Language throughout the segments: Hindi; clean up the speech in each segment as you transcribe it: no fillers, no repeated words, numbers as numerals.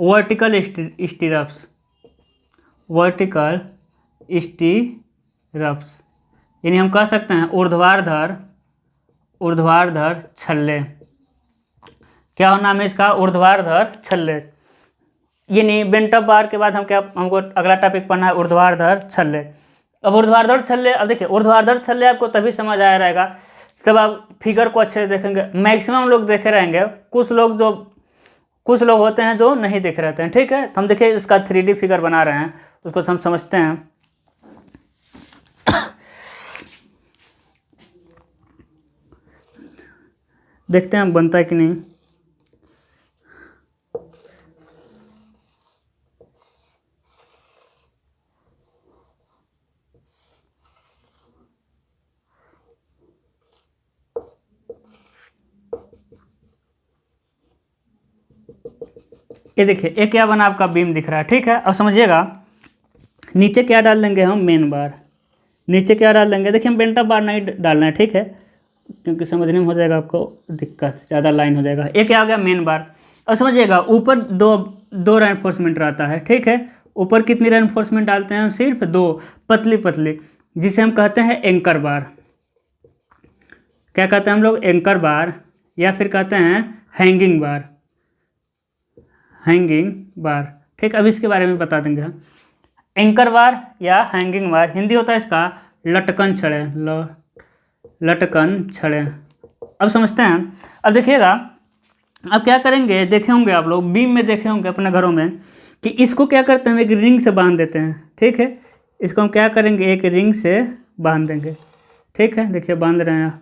वर्टिकल स्टीरप्स, वर्टिकल स्टीरप्स, यानी हम कह सकते हैं ऊर्ध्वाधर छल्ले। क्या नाम है इसका? ऊर्ध्वाधर छल्ले। यानी बेंट अप बार के बाद हमको अगला टॉपिक पढ़ना है ऊर्ध्वाधर छल्ले। अब ऊर्ध्वाधर छल्ले, अब देखिए ऊर्ध्वाधर छल्ले आपको तभी समझ आया रहेगा तब आप फिगर को अच्छे से देखेंगे। मैक्सिमम लोग देखे रहेंगे, कुछ लोग होते हैं जो नहीं देखे रहते हैं, ठीक है। तो हम देखिए इसका 3D फिगर बना रहे हैं, उसको हम समझते हैं। देखते हैं बनता है कि नहीं। ये देखिए ये क्या बना, आपका बीम दिख रहा है, ठीक है। अब समझिएगा नीचे क्या डाल देंगे हम? मेन बार। नीचे क्या डाल देंगे? देखिए हम बेंट अप बार नहीं डालना है, ठीक है, क्योंकि समझने में हो जाएगा आपको दिक्कत, ज़्यादा लाइन हो जाएगा। ये क्या हो गया? मेन बार। अब समझिएगा ऊपर दो रेनफोर्समेंट रहता है, ठीक है। ऊपर कितनी रेनफोर्समेंट डालते हैं हम? सिर्फ 2, पतली पतली, जिसे हम कहते हैं एंकर बार। क्या कहते हैं हम लोग? एंकर बार, या फिर कहते हैं हैंगिंग बार, हैंगिंग बार, ठीक। अब इसके बारे में बता देंगे हम। एंकर बार या हैंगिंग बार, हिंदी होता है इसका लटकन छड़े, लटकन छड़े। अब समझते हैं। अब देखिएगा, अब क्या करेंगे, देखे होंगे आप लोग बीम में, देखे होंगे अपने घरों में कि इसको क्या करते हैं, हम एक रिंग से बांध देते हैं, ठीक है। इसको हम क्या करेंगे? एक रिंग से बांध देंगे, ठीक है। देखिए बांध रहे हैं,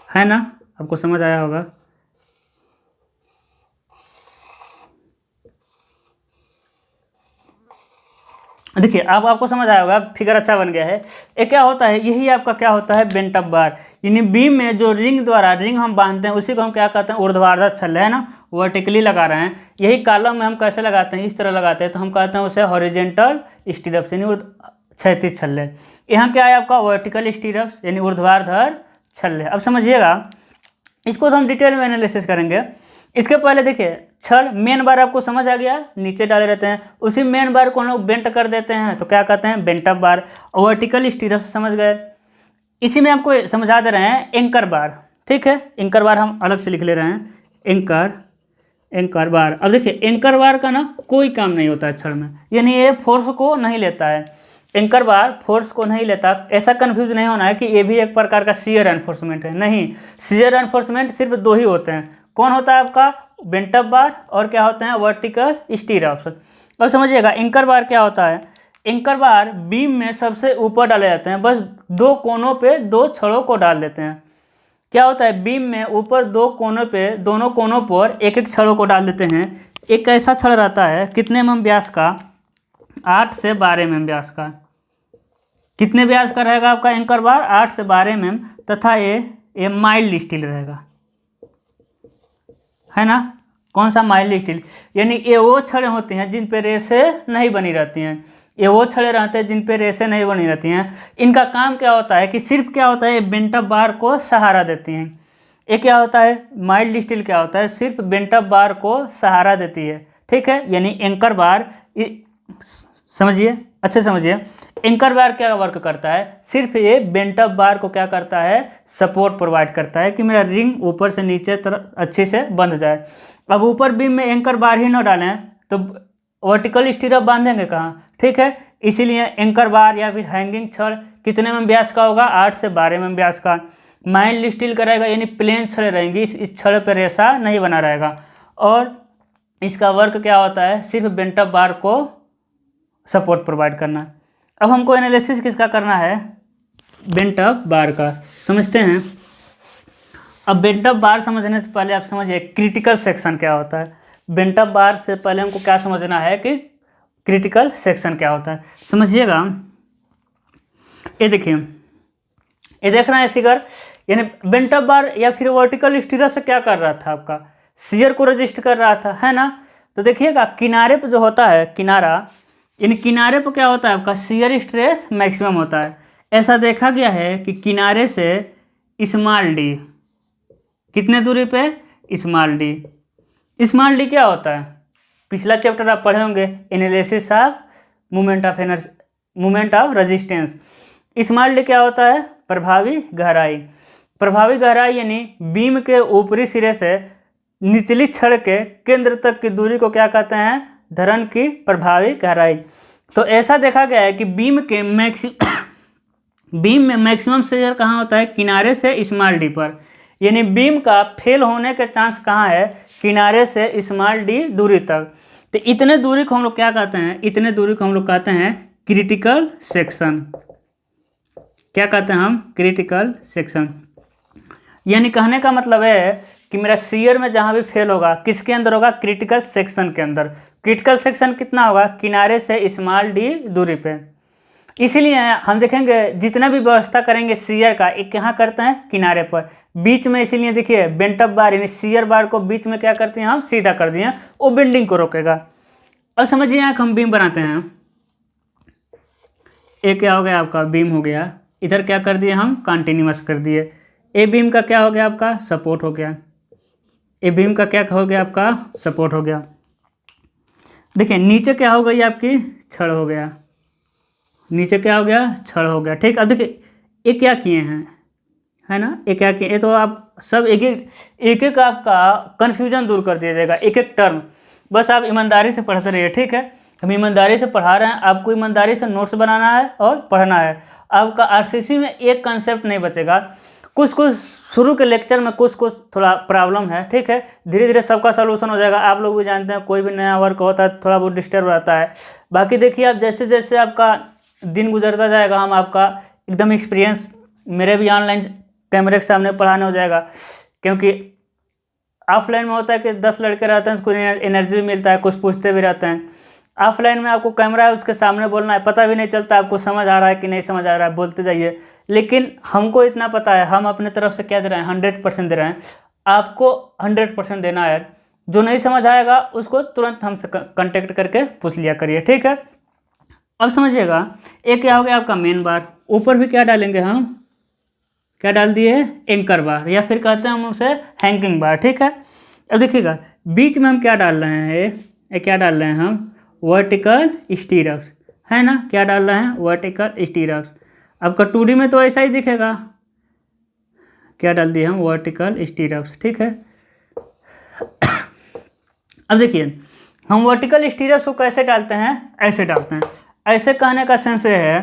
है ना, आपको समझ आया होगा। देखिए अब आपको समझ आया होगा, फिगर अच्छा बन गया है। ये क्या होता है? यही आपका क्या होता है? बेंट अप बार। यानी बीम में जो रिंग हम बांधते हैं उसी को हम क्या कहते हैं? ऊर्ध्वाधर छल्ले, है ना, वर्टिकली लगा रहे हैं। यही कॉलम में हम कैसे लगाते हैं? इस तरह लगाते हैं, तो हम कहते हैं उसे हॉरिजेंटल स्टीरप्स, यानी क्षैतिज छल्ले। यहाँ क्या है आपका? वर्टिकल स्टीरप्स, यानी ऊर्ध्वाधर छल्ले। अब समझिएगा इसको तो हम डिटेल में एनालिसिस करेंगे। इसके पहले देखिए छड़, मेन बार आपको समझ आ गया, नीचे डाले रहते हैं, उसी मेन बार को हम लोग बेंट कर देते हैं, तो क्या कहते हैं? बेंट अप बार। वर्टिकल स्टीरप्स समझ गए। इसी में आपको समझा दे रहे हैं एंकर बार, ठीक है। एंकर बार हम अलग से लिख ले रहे हैं, एंकर बार। अब देखिए एंकर बार का ना कोई काम नहीं होता है छड़ में, यानी ये फोर्स को नहीं लेता है। एंकर बार फोर्स को नहीं लेता। ऐसा कंफ्यूज नहीं होना है कि ये भी एक प्रकार का शियर एनफोर्समेंट है, नहीं। शियर एनफोर्समेंट सिर्फ 2 ही होते हैं। कौन होता है आपका? बेंट अप बार, और क्या होते हैं? Vertical stirrups. अब समझिएगा एंकर बार क्या होता है। एंकर बार बीम में सबसे ऊपर डाले जाते हैं, बस 2 कोनों पे 2 छड़ों को डाल देते हैं। क्या होता है? बीम में ऊपर 2 कोनों पे, दोनों कोनों पर एक एक छड़ों को डाल देते हैं। एक ऐसा छड़ रहता है कितने mm व्यास का? 8 से 12 mm व्यास का। कितने व्यास का रहेगा आपका एंकर बार? 8 से 12 mm, तथा ये माइल्ड स्टील रहेगा, है ना। कौन सा? Mild steel. यानी ये वो छड़ें होती हैं जिन पे रेसें नहीं बनी रहती हैं, ये वो छड़ें रहते हैं जिन पे रेसें नहीं बनी रहती हैं। इनका काम क्या होता है कि सिर्फ क्या होता है? ये बेंट अप बार को सहारा देती हैं। ये क्या होता है? माइल्ड स्टील क्या होता है? सिर्फ बेंट अप बार को सहारा देती है, ठीक है। यानी एंकर बार, समझिए, अच्छे समझिए, एंकर बार क्या वर्क करता है? सिर्फ ये बेंट अप बार को क्या करता है? सपोर्ट प्रोवाइड करता है कि मेरा रिंग ऊपर से नीचे तरफ अच्छे से बंध जाए। अब ऊपर बीम में एंकर बार ही ना डालें तो वर्टिकल स्टीरप बांधेंगे कहाँ, ठीक है। इसीलिए एंकर बार या फिर हैंगिंग छड़ कितने mm व्यास का होगा? 8 से 12 mm व्यास का। माइल्ड स्टील का रहेगा, यानी प्लेन छड़ रहेंगी, इस छड़ पर रेसा नहीं बना रहेगा। और इसका वर्क क्या होता है? सिर्फ बेंट अप बार को सपोर्ट प्रोवाइड करना। अब हमको एनालिसिस किसका करना है? बेंट अप बार का। समझते हैं। अब बेंट अप बार समझने से पहले आप समझिए क्रिटिकल सेक्शन क्या होता है। बेंट अप बार से पहले हमको क्या समझना है कि क्रिटिकल सेक्शन क्या होता है। समझिएगा, ये देखिए, ये देख रहे हैं फिगर, यानी बेंट अप बार या फिर वर्टिकल स्टीरप से क्या कर रहा था? आपका शियर को रजिस्ट कर रहा था, है ना। तो देखिएगा किनारे पे जो होता है, किनारा, यानी किनारे पर क्या होता है आपका? शियर स्ट्रेस मैक्सिमम होता है। ऐसा देखा गया है कि किनारे से स्मॉल डी, कितने दूरी पे? स्मॉल डी, स्मॉल डी क्या होता है, पिछला चैप्टर आप पढ़े होंगे, analysis of movement of resistance. Small D क्या होता है, प्रभावी गहराई। प्रभावी गहराई यानी बीम के ऊपरी सिरे से निचली छड़ के केंद्र तक की दूरी को क्या कहते हैं, धरन की प्रभावी गहराई। तो ऐसा देखा गया है कि बीम में मैक्सिमम सीजर कहाँ होता है, किनारे से स्मॉल डी पर। यानी बीम का फेल होने का चांस कहाँ है, किनारे से स्मॉल डी दूरी तक। तो इतने दूरी को हम लोग क्या कहते हैं, इतने दूरी को हम लोग कहते हैं क्रिटिकल सेक्शन। क्या कहते हैं हम, क्रिटिकल सेक्शन। यानी कहने का मतलब है कि मेरा सीयर में जहाँ भी फेल होगा किसके अंदर होगा, क्रिटिकल सेक्शन के अंदर। क्रिटिकल सेक्शन कितना होगा, किनारे से स्मॉल डी दूरी पे। इसीलिए हम देखेंगे जितना भी व्यवस्था करेंगे सीयर का, एक यहाँ करते हैं किनारे पर, बीच में। इसीलिए देखिए बेंटअप बार यानी सीयर बार को बीच में क्या करते हैं हम, सीधा कर दिए, वो बेंडिंग को रोकेगा। अब समझिए यहाँ हम बीम बनाते हैं, एक क्या हो गया आपका बीम हो गया, इधर क्या कर दिए हम, कंटिन्यूअस कर दिए। ए बीम का क्या हो गया आपका, सपोर्ट हो गया। ए बीम का क्या हो गया आपका, सपोर्ट हो गया। देखिए नीचे क्या हो गई आपकी, छड़ हो गया। नीचे क्या हो गया, छड़ हो गया। ठीक, अब देखिए ये क्या किए हैं, है ना, ये क्या किए, ये तो आप सब एक एक आपका कन्फ्यूजन दूर कर दिया जाएगा, एक एक टर्म। बस आप ईमानदारी से पढ़ते रहिए, ठीक है। हम ईमानदारी से पढ़ा रहे हैं, आपको ईमानदारी से नोट्स बनाना है और पढ़ना है। आपका आरसीसी में एक कंसेप्ट नहीं बचेगा। कुछ शुरू के लेक्चर में कुछ थोड़ा प्रॉब्लम है, ठीक है। धीरे धीरे सबका सलूशन हो जाएगा। आप लोग भी जानते हैं कोई भी नया वर्क होता है थोड़ा बहुत डिस्टर्ब रहता है। बाकी देखिए आप जैसे जैसे आपका दिन गुजरता जाएगा, हम आपका एकदम एक्सपीरियंस मेरे भी ऑनलाइन कैमरे के सामने पढ़ाने हो जाएगा। क्योंकि ऑफलाइन में होता है कि 10 लड़के रहते हैं, उसको एनर्जी भी मिलता है, कुछ पूछते भी रहते हैं। ऑफलाइन में आपको कैमरा है, उसके सामने बोलना है, पता भी नहीं चलता आपको समझ आ रहा है कि नहीं समझ आ रहा है, बोलते जाइए। लेकिन हमको इतना पता है, हम अपने तरफ से क्या दे रहे हैं, 100% दे रहे हैं। आपको 100% देना है। जो नहीं समझ आएगा उसको तुरंत हमसे कांटेक्ट करके पूछ लिया करिए, ठीक है। अब समझिएगा, एक क्या हो गया आपका मेन बार, ऊपर भी क्या डालेंगे हम, क्या डाल दिए, एंकर बार, या फिर कहते हैं हम उसे हैंगिंग बार, ठीक है। अब देखिएगा बीच में हम क्या डाल रहे हैं, ये क्या डाल रहे हैं हम, वर्टिकल स्टीरअप्स, है ना। क्या डाल रहे हैं, वर्टिकल स्टीरअप्स। आपका 2D में तो ऐसा ही दिखेगा। क्या डाल दिए हम, वर्टिकल स्टीरअप्स, ठीक है। अब देखिए हम वर्टिकल स्टीरअप्स को कैसे डालते हैं, ऐसे डालते हैं। ऐसे कहने का सेंस ये है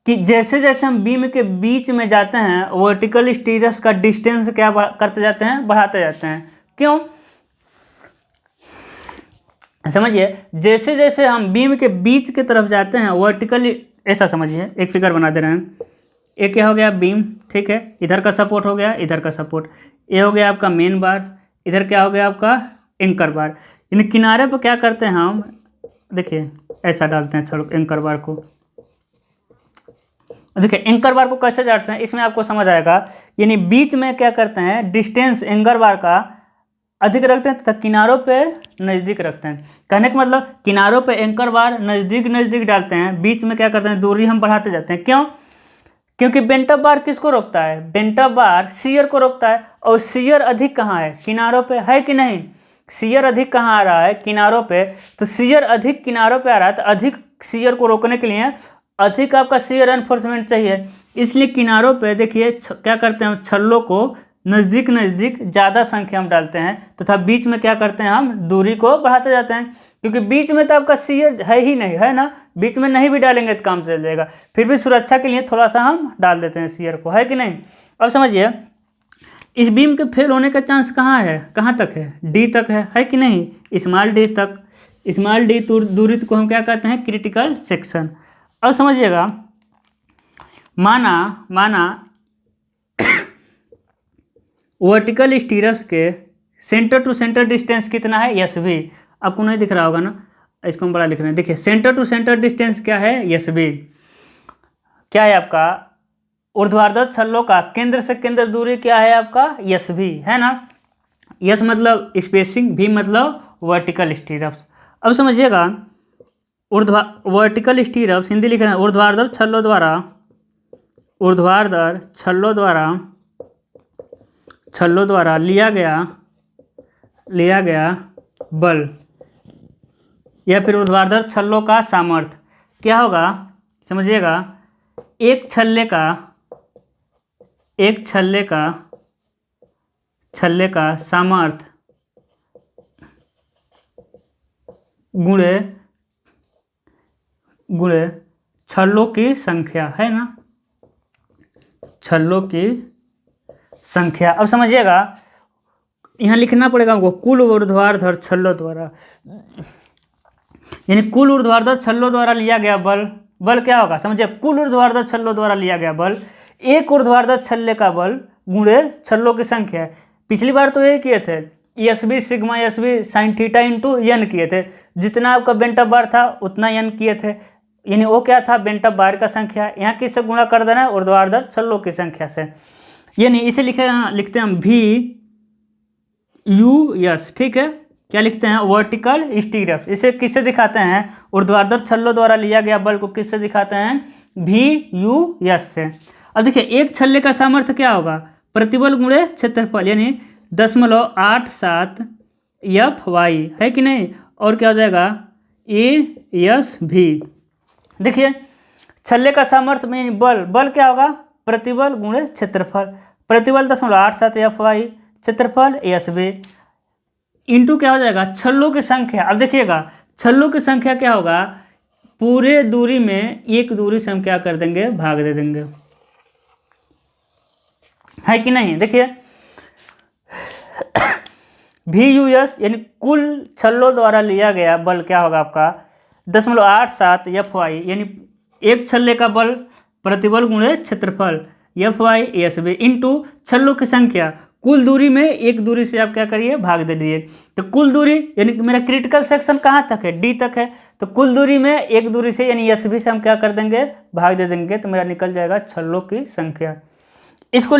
कि जैसे जैसे हम बीम के बीच में जाते हैं, वर्टिकल स्टीरअप्स का डिस्टेंस क्या करते जाते हैं, बढ़ाते जाते हैं। क्यों, समझिए, जैसे जैसे हम बीम के बीच की तरफ जाते हैं वर्टिकली, ऐसा समझिए, एक फिगर बना दे रहे हैं। एक क्या हो गया बीम, ठीक है, इधर का सपोर्ट हो गया, इधर का सपोर्ट, ये हो गया आपका मेन बार, इधर क्या हो गया आपका एंकर बार। इन किनारे पर क्या करते हैं हम, देखिए ऐसा डालते हैं छड़ एंकर बार को। देखिए एंकर बार को कैसे डालते हैं, इसमें आपको समझ आएगा। यानी बीच में क्या करते हैं, डिस्टेंस एंकर बार का अधिक रखते हैं तथा किनारों पे नज़दीक रखते हैं। कहने का मतलब किनारों पे एंकर बार नज़दीक नज़दीक डालते हैं, बीच में क्या करते हैं, दूरी हम बढ़ाते जाते हैं। क्यों, क्योंकि बेंटअप बार किसको रोकता है, बेंटअप बार सीयर को रोकता है। और सीयर अधिक कहाँ है, किनारों पे, है कि नहीं। सीयर अधिक कहाँ आ रहा है, किनारों पे। तो सीयर अधिक किनारों पे आ रहा है, तो अधिक सीयर को रोकने के लिए अधिक आपका सीयर एनफोर्समेंट चाहिए। इसलिए किनारों पे देखिए क्या करते हैं, छल्लों को नज़दीक नज़दीक ज़्यादा संख्या हम डालते हैं, तथा बीच में क्या करते हैं, हम दूरी को बढ़ाते जाते हैं। क्योंकि बीच में तो आपका सीयर है ही नहीं, है ना। बीच में नहीं भी डालेंगे तो काम चल जाएगा, फिर भी सुरक्षा के लिए थोड़ा सा हम डाल देते हैं सीयर को, है कि नहीं। अब समझिए इस बीम के फेल होने का चांस कहाँ है, कहाँ तक है, डी तक है कि नहीं, स्मॉल डी तक। स्मॉल डी दूरी को हम क्या कहते हैं, क्रिटिकल सेक्शन। अब समझिएगा, माना वर्टिकल स्टीरअप्स के सेंटर टू सेंटर डिस्टेंस कितना है, यस भी। आपको नहीं दिख रहा होगा ना, इसको हम बड़ा लिख रहे हैं। देखिए सेंटर टू सेंटर डिस्टेंस क्या है, यस भी। क्या है आपका, ऊर्ध्वाधर छल्लों का केंद्र से केंद्र दूरी क्या है आपका, यस भी, है ना। यस मतलब स्पेसिंग, भी मतलब वर्टिकल स्टीरअप्स। अब समझिएगा वर्टिकल स्टीरअप्स हिंदी लिख रहे हैं, ऊर्ध्वाधर छल्लों द्वारा लिया गया लिया गया बल या फिर ऊर्ध्वाधर छल्लों का सामर्थ्य क्या होगा, समझिएगा। एक छल्ले का सामर्थ्य गुणे छल्लों की संख्या है ना, छल्लों की संख्या। अब समझिएगा, यहाँ लिखना पड़ेगा हमको कुल ऊर्ध्वाधर छल्लों द्वारा, यानी कुल ऊर्ध्वाधर छल्लों द्वारा लिया गया बल क्या होगा, समझिए। कुल ऊर्ध्वाधर छल्लों द्वारा लिया गया बल, एक ऊर्ध्वाधर छल्ले का बल गुणे छल्लों की संख्या। पिछली बार तो यही किए थे, ESB sigma ESB sine theta into N किए थे। जितना आपका बेंट ऑफ बार था उतना एन किए थे, यानी वो क्या था, बेंट ऑफ बार का संख्या। यहाँ किससे गुणा कर देना है, ऊर्ध्वाधर छल्लों की संख्या से, यानी इसे लिखते हैं VUS, ठीक है। क्या लिखते हैं, वर्टिकल स्टीरअप। इसे किससे दिखाते हैं, ऊर्ध्वाधर छल्लों द्वारा लिया गया बल को किससे दिखाते हैं, VUS से। अब देखिए, एक छल्ले का सामर्थ्य क्या होगा, प्रतिबल गुणे क्षेत्रफल, यानी 0.87 FY है कि नहीं, और क्या हो जाएगा ASV। देखिए, छल्ले का सामर्थ्य में बल क्या होगा, प्रतिबल गुणे क्षेत्रफल। प्रतिबल 0.87 FY, क्षेत्रफल ASV, इंटू क्या हो जाएगा, छल्लों की संख्या। अब देखिएगा, छल्लों की संख्या क्या होगा, पूरे दूरी में एक दूरी से हम क्या कर देंगे, भाग दे देंगे, है कि नहीं। देखिए, VUS यानी कुल छल्लों द्वारा लिया गया बल क्या होगा आपका 0.87 FY, यानी एक छल्ले का बल प्रतिबल गुणे क्षेत्रफल FY ASV इंटू छल्लों की संख्या। कुल दूरी में एक दूरी से आप क्या करिए, भाग दे दीजिए। तो कुल दूरी यानी कि मेरा क्रिटिकल सेक्शन कहाँ तक है, D तक है, तो कुल दूरी में एक दूरी से यानी SB से हम क्या कर देंगे, भाग दे देंगे, तो मेरा निकल जाएगा छल्लों की संख्या। इसको